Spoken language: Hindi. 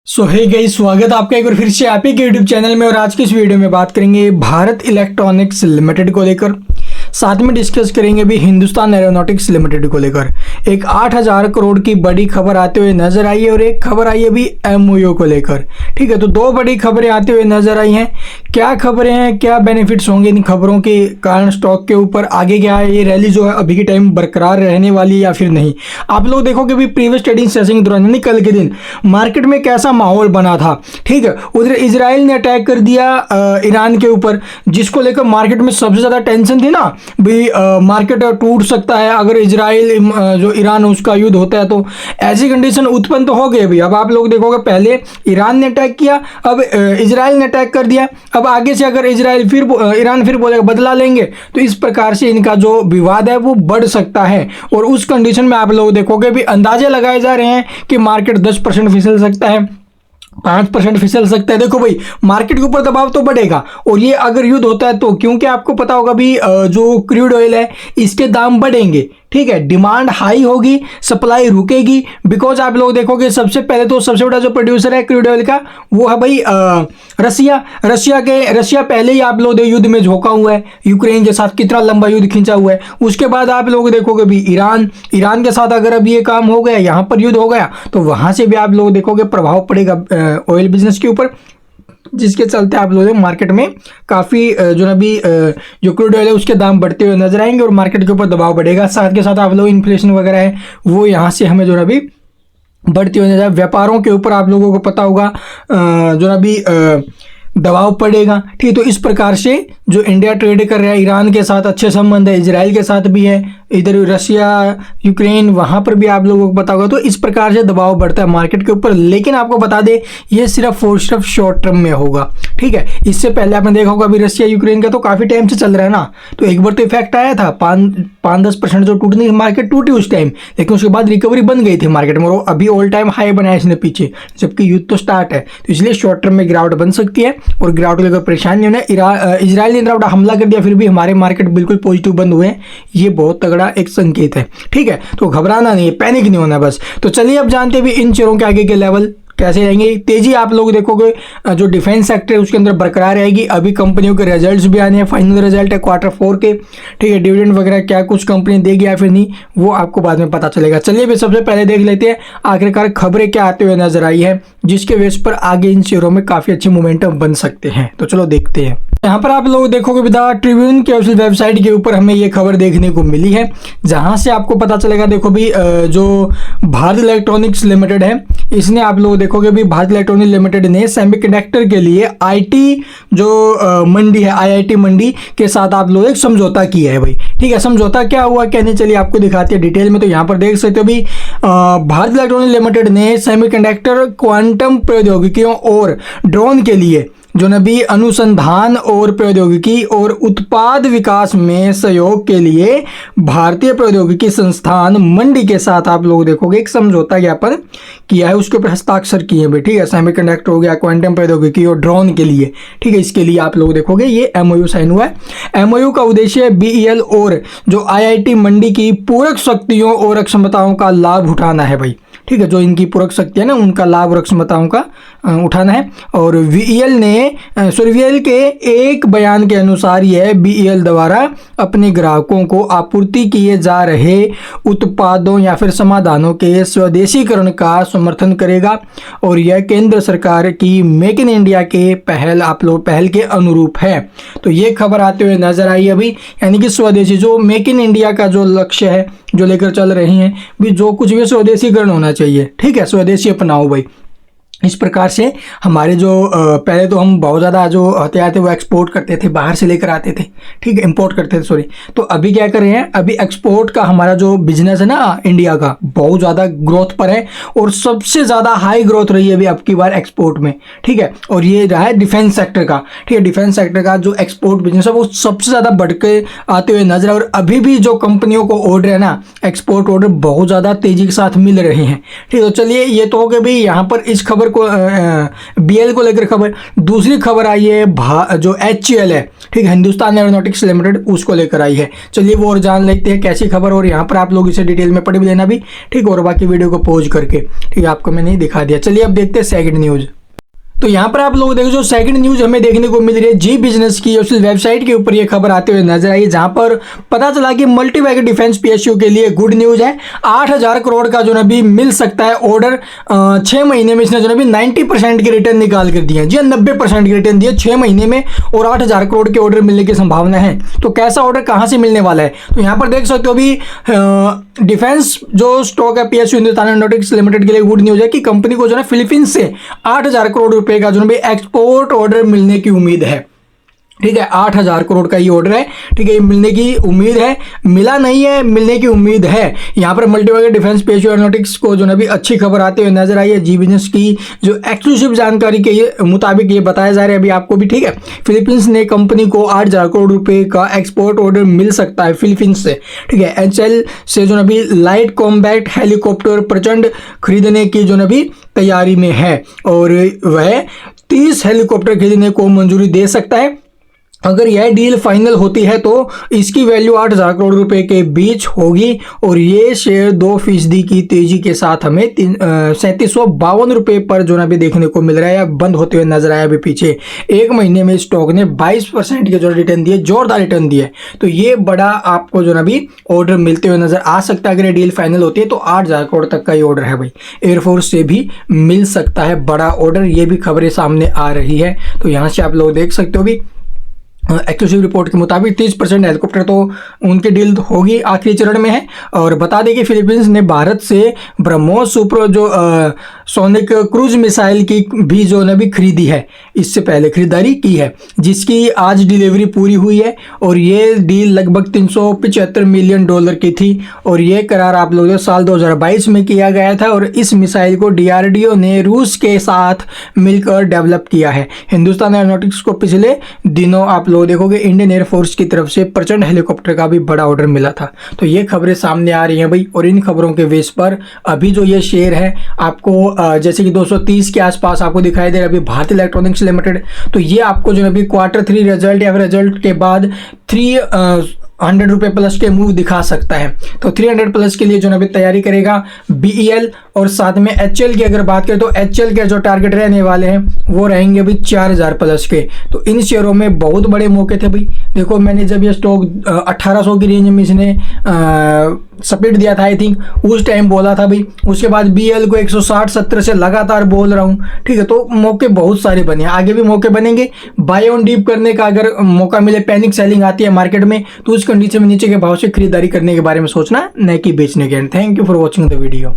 सो हे गाइस, स्वागत है आपका एक बार फिर से आप ही के यूट्यूब चैनल में। और आज की इस वीडियो में बात करेंगे भारत इलेक्ट्रॉनिक्स लिमिटेड को लेकर, साथ में डिस्कस करेंगे भी हिंदुस्तान एरोनॉटिक्स लिमिटेड को लेकर। एक 8,000 करोड़ की बड़ी खबर आते हुए नजर आई है और एक खबर आई है भी एमओयू को लेकर। ठीक है, तो दो बड़ी खबरें आते हुए नजर आई हैं। क्या खबरें हैं, क्या बेनिफिट्स होंगे इन खबरों के कारण स्टॉक के ऊपर, आगे क्या है, ये रैली जो है अभी के टाइम बरकरार रहने वाली है या फिर नहीं। आप लोग देखोगे भी प्रीवियस ट्रेडिंग सेशन के दौरान यानी कल के दिन मार्केट में कैसा माहौल बना था। ठीक है, उधर इजराइल ने अटैक कर दिया ईरान के ऊपर, जिसको लेकर मार्केट में सबसे ज़्यादा टेंशन थी ना भी मार्केट टूट सकता है अगर इजराइल जो ईरान उसका युद्ध होता है। तो ऐसी कंडीशन उत्पन्न तो हो गई अभी। अब आप लोग देखोगे पहले ईरान ने अटैक किया, अब इजराइल ने अटैक कर दिया। अब आगे से अगर ईरान फिर बोलेगा बदला लेंगे, तो इस प्रकार से इनका जो विवाद है वो बढ़ सकता है। और उस कंडीशन में आप लोग देखोगे भी अंदाजे लगाए जा रहे हैं कि मार्केट 10% फिसल सकता है, 5% फिसल सकता है। देखो भाई, मार्केट के ऊपर दबाव तो बढ़ेगा और ये अगर युद्ध होता है तो, क्योंकि आपको पता होगा भी जो क्रूड ऑयल है इसके दाम बढ़ेंगे। ठीक है, डिमांड हाई होगी, सप्लाई रुकेगी। बिकॉज आप लोग देखोगे सबसे पहले तो सबसे बड़ा जो प्रोड्यूसर है क्रूड ऑयल का वो है भाई रशिया पहले ही आप लोग युद्ध में झोंका हुआ है, यूक्रेन के साथ कितना लंबा युद्ध खींचा हुआ है। उसके बाद आप लोग देखोगे भी ईरान के साथ अगर अब ये काम हो गया, यहाँ पर युद्ध हो गया, तो वहां से भी आप लोग देखोगे प्रभाव पड़ेगा ऑयल बिजनेस के ऊपर, जिसके चलते आप लोग मार्केट में काफ़ी जो ना भी जो क्रूड ऑयल है उसके दाम बढ़ते हुए नजर आएंगे और मार्केट के ऊपर दबाव बढ़ेगा। साथ के साथ आप लोग इन्फ्लेशन वगैरह है वो यहाँ से हमें जो ना भी बढ़ती हुई नजर। व्यापारों के ऊपर आप लोगों को पता होगा जो ना भी दबाव पड़ेगा। ठीक, तो इस प्रकार से जो इंडिया ट्रेड कर रहा है, ईरान के साथ अच्छे संबंध है, इजराइल के साथ भी है, इधर रशिया यूक्रेन वहाँ पर भी आप लोगों को पता होगा। तो इस प्रकार से दबाव बढ़ता है मार्केट के ऊपर। लेकिन आपको बता दें ये सिर्फ और सिर्फ शॉर्ट टर्म में होगा। ठीक है, इससे पहले आपने देखा होगा अभी रशिया यूक्रेन का तो काफ़ी टाइम से चल रहा है ना, तो एक बार तो इफेक्ट आया था 5-10% जो टूटने मार्केट टूटी उस टाइम, लेकिन उसके बाद रिकवरी बन गई थी मार्केट में और अभी ऑल टाइम हाई बनाया इसने पीछे, जबकि युद्ध तो स्टार्ट है। तो इसलिए शॉर्ट टर्म में गिरावट बन सकती है और गिरावट की कोई परेशानी नहीं होना। इजराइल ने इतना हमला कर दिया फिर भी हमारे मार्केट बिल्कुल पॉजिटिव बंद हुए हैं, ये बहुत तगड़ा एक संकेत है। ठीक है, तो घबराना नहीं है, पैनिक नहीं होना बस। तो चलिए अब जानते हैं भी इन शेयरों के आगे के लेवल कैसे रहेंगे। तेजी आप लोग देखोगे जो डिफेंस सेक्टर है उसके अंदर बरकरार रहेगी। अभी कंपनियों के रिजल्ट्स भी आने हैं, फाइनल रिजल्ट है Q4 के। ठीक है, डिविडेंड वगैरह क्या कुछ कंपनी देगी या फिर नहीं वो आपको बाद में पता चलेगा। चलिए भी सबसे पहले देख लेते हैं आखिरकार खबरें क्या आते हुए नजर आई है, जिसके बेस पर आगे इन शेयरों में काफी अच्छे मोमेंटम बन सकते हैं। तो चलो देखते हैं। यहाँ पर आप लोग देखोगे विदा ट्रिब्यून के वेबसाइट के ऊपर हमें ये खबर देखने को मिली है, जहां से आपको पता चलेगा। देखो भी जो भारत इलेक्ट्रॉनिक्स लिमिटेड है इसने आप लोग देखोगे भी भारत इलेक्ट्रॉनिक्स लिमिटेड ने सेमीकंडक्टर के लिए आईटी जो मंडी है आईआईटी मंडी के साथ आप लोग एक समझौता किया है भाई। ठीक है, समझौता क्या हुआ क्या नहीं, चलिए आपको दिखाते हैं डिटेल में। तो यहाँ पर देख सकते हो भी भारत इलेक्ट्रॉनिक्स लिमिटेड ने सेमीकंडक्टर क्वांटम प्रौद्योगिकियों और ड्रोन के लिए जो नबी अनुसंधान और प्रौद्योगिकी और उत्पाद विकास में सहयोग के लिए भारतीय प्रौद्योगिकी संस्थान मंडी के साथ आप लोग देखोगे एक समझौता ज्ञापन किया है, उसके ऊपर हस्ताक्षर किए हैं। ठीक है, सेमीकंडक्टर हो गया, क्वांटम प्रौद्योगिकी और ड्रोन के लिए। ठीक है, इसके लिए आप लोग देखोगे ये एमओयू साइन हुआ है। एमओयू का उद्देश्य बीईएल और जो आईआईटी मंडी की पूरक शक्तियों और क्षमताओं का लाभ उठाना है भाई। ठीक है, जो इनकी पूरक शक्ति है ना उनका लाभ और क्षमताओं का उठाना है। और वीएल के एक बयान के अनुसार यह बीईएल द्वारा अपने ग्राहकों को आपूर्ति किए जा रहे उत्पादों या फिर समाधानों के स्वदेशीकरण का समर्थन करेगा और यह केंद्र सरकार की मेक इन इंडिया के पहल के अनुरूप है। तो ये खबर आते हुए नजर आई अभी, यानी कि स्वदेशी जो मेक इन इंडिया का जो लक्ष्य है जो लेकर चल रही हैं भी, जो कुछ भी स्वदेशीकरण होना चाहिए। ठीक है, स्वदेशी अपनाओ भाई। इस प्रकार से हमारे जो पहले तो हम बहुत ज़्यादा जो हथियार थे वो एक्सपोर्ट करते थे, बाहर से लेकर आते थे। ठीक है, इंपोर्ट करते थे सॉरी। तो अभी क्या कर रहे हैं, अभी एक्सपोर्ट का हमारा जो बिजनेस है ना इंडिया का बहुत ज़्यादा ग्रोथ पर है और सबसे ज़्यादा हाई ग्रोथ रही है अभी अब की बार एक्सपोर्ट में। ठीक है, और ये रहा है डिफेंस सेक्टर का। ठीक है, डिफेंस सेक्टर का जो एक्सपोर्ट बिजनेस है वो सबसे ज़्यादा बढ़ के आते हुए नजर है और अभी भी जो कंपनियों को ऑर्डर है ना एक्सपोर्ट ऑर्डर बहुत ज़्यादा तेज़ी के साथ मिल रहे हैं। ठीक है, तो चलिए ये तो हो गया भाई यहाँ पर इस खबर खबर को BL को लेकर खबर। दूसरी खबर आई है जो HCL है, ठीक है, हिंदुस्तान एरोनॉटिक्स लिमिटेड, उसको लेकर आई है। चलिए वो और जान लेते हैं कैसी खबर, और यहाँ पर आप लोग इसे डिटेल में पढ़ भी लेना भी, ठीक, और बाकी वीडियो को पॉज करके, ठीक है, आपको मैंने दिखा दिया। चलिए अब देखते हैं सेकंड न्यूज़। तो यहाँ पर आप लोग देखो जो सेकंड न्यूज हमें देखने को मिल रही है जी बिजनेस की ऑफिशियल वेबसाइट के ऊपर ये खबर आते हुए नजर आई, जहां पर पता चला कि मल्टीबैग डिफेंस PSU के लिए गुड न्यूज है। 8,000 करोड़ का जो ना भी मिल सकता है ऑर्डर। 6 महीने में इसने जो ना भी 90% के रिटर्न निकाल कर दिए हैं जी, 90% के रिटर्न दिए 6 महीने में, और 8,000 करोड़ के ऑर्डर मिलने की संभावना है। तो कैसा ऑर्डर कहाँ से मिलने वाला है, तो यहाँ पर देख सकते हो अभी डिफेंस जो स्टॉक है PSU हिंदुस्तान एरोनॉटिक्स लिमिटेड के लिए गुड न्यूज है कि कंपनी को जो है फिलीपींस से 8,000 करोड़ रुपए का जो है एक्सपोर्ट ऑर्डर मिलने की उम्मीद है। ठीक है, 8,000 करोड़ का ये ऑर्डर है, ठीक है, ये मिलने की उम्मीद है, मिला नहीं है, मिलने की उम्मीद है। यहाँ पर मल्टीबैग डिफेंस PSU एरोनॉटिक्स को जो है भी अच्छी खबर आते हुए नजर आई है। जी बिजनेस की जो एक्सक्लूसिव जानकारी के मुताबिक ये बताया जा रहा है अभी आपको भी, ठीक है, फिलीपींस ने कंपनी को 8,000 करोड़ रुपए का एक्सपोर्ट ऑर्डर मिल सकता है फिलीपींस से, ठीक है। HCL से जो भी लाइट कॉम्बैट हेलीकॉप्टर प्रचंड खरीदने की जो भी तैयारी में है, और वह 30 हेलीकॉप्टर खरीदने को मंजूरी दे सकता है। अगर यह डील फाइनल होती है तो इसकी वैल्यू 8,000 करोड़ रुपए के बीच होगी, और ये शेयर 2% की तेजी के साथ हमें 3752 रुपए पर जो ना भी देखने को मिल रहा है, बंद होते हुए नजर आया अभी पीछे। एक महीने में स्टॉक ने 22% के जो रिटर्न दिए, जोरदार रिटर्न दिए। तो ये बड़ा आपको जो ना भी ऑर्डर मिलते हुए नजर आ सकता है। अगर ये डील फाइनल होती है तो 8,000 करोड़ तक का ये ऑर्डर है भाई, एयरफोर्स से भी मिल सकता है बड़ा ऑर्डर। ये भी खबरें सामने आ रही है, तो यहाँ से आप लोग देख सकते हो भी एक्सक्लूसिव रिपोर्ट के मुताबिक 30% हेलीकॉप्टर तो उनकी डील होगी, आखिरी चरण में है। और बता दें कि फिलीपींस ने भारत से ब्रह्मोस सुपर जो सोनिक क्रूज मिसाइल की भी जो है भी खरीदी है, इससे पहले खरीदारी की है, जिसकी आज डिलीवरी पूरी हुई है। और ये डील लगभग $375 मिलियन की थी, और ये करार आप लोगों साल 2022 में किया गया था। और इस मिसाइल को DRDO ने रूस के साथ मिलकर डेवलप किया है। हिंदुस्तान एरोनॉटिक्स को पिछले दिनों आप देखोगे इंडियन एयरफोर्स की तरफ से प्रचंड हेलीकॉप्टर का भी बड़ा ऑर्डर मिला था। तो ये खबरें सामने आ रही हैं भाई, और इन खबरों के बेस पर अभी जो ये शेयर है आपको जैसे कि 230 के आसपास आपको दिखाई दे रहा है अभी भारतीय इलेक्ट्रॉनिक्स लिमिटेड। तो ये आपको जो है अभी Q3 रिजल्ट या फिर रिजल्ट के बाद 300 रुपये प्लस के मूव दिखा सकता है। तो 300 प्लस के लिए जो है तैयारी करेगा BEL, और साथ में HCL की अगर बात करें तो HCL के जो टारगेट रहने वाले हैं वो रहेंगे अभी 4,000 प्लस के। तो इन शेयरों में बहुत बड़े मौके थे भाई। देखो मैंने जब ये स्टॉक 1800 की रेंज में इसने स्प्लिट दिया था, आई थिंक उस टाइम बोला था भाई। उसके बाद BEL को 160-70 से लगातार बोल रहा हूँ, ठीक है। तो मौके बहुत सारे बने, आगे भी मौके बनेंगे। बाय ऑन डीप करने का अगर मौका मिले, पैनिक सेलिंग आती है मार्केट में, तो उस कंडीशन में नीचे के भाव से खरीदारी करने के बारे में सोचना, न कि बेचने के। Thank you for watching the video.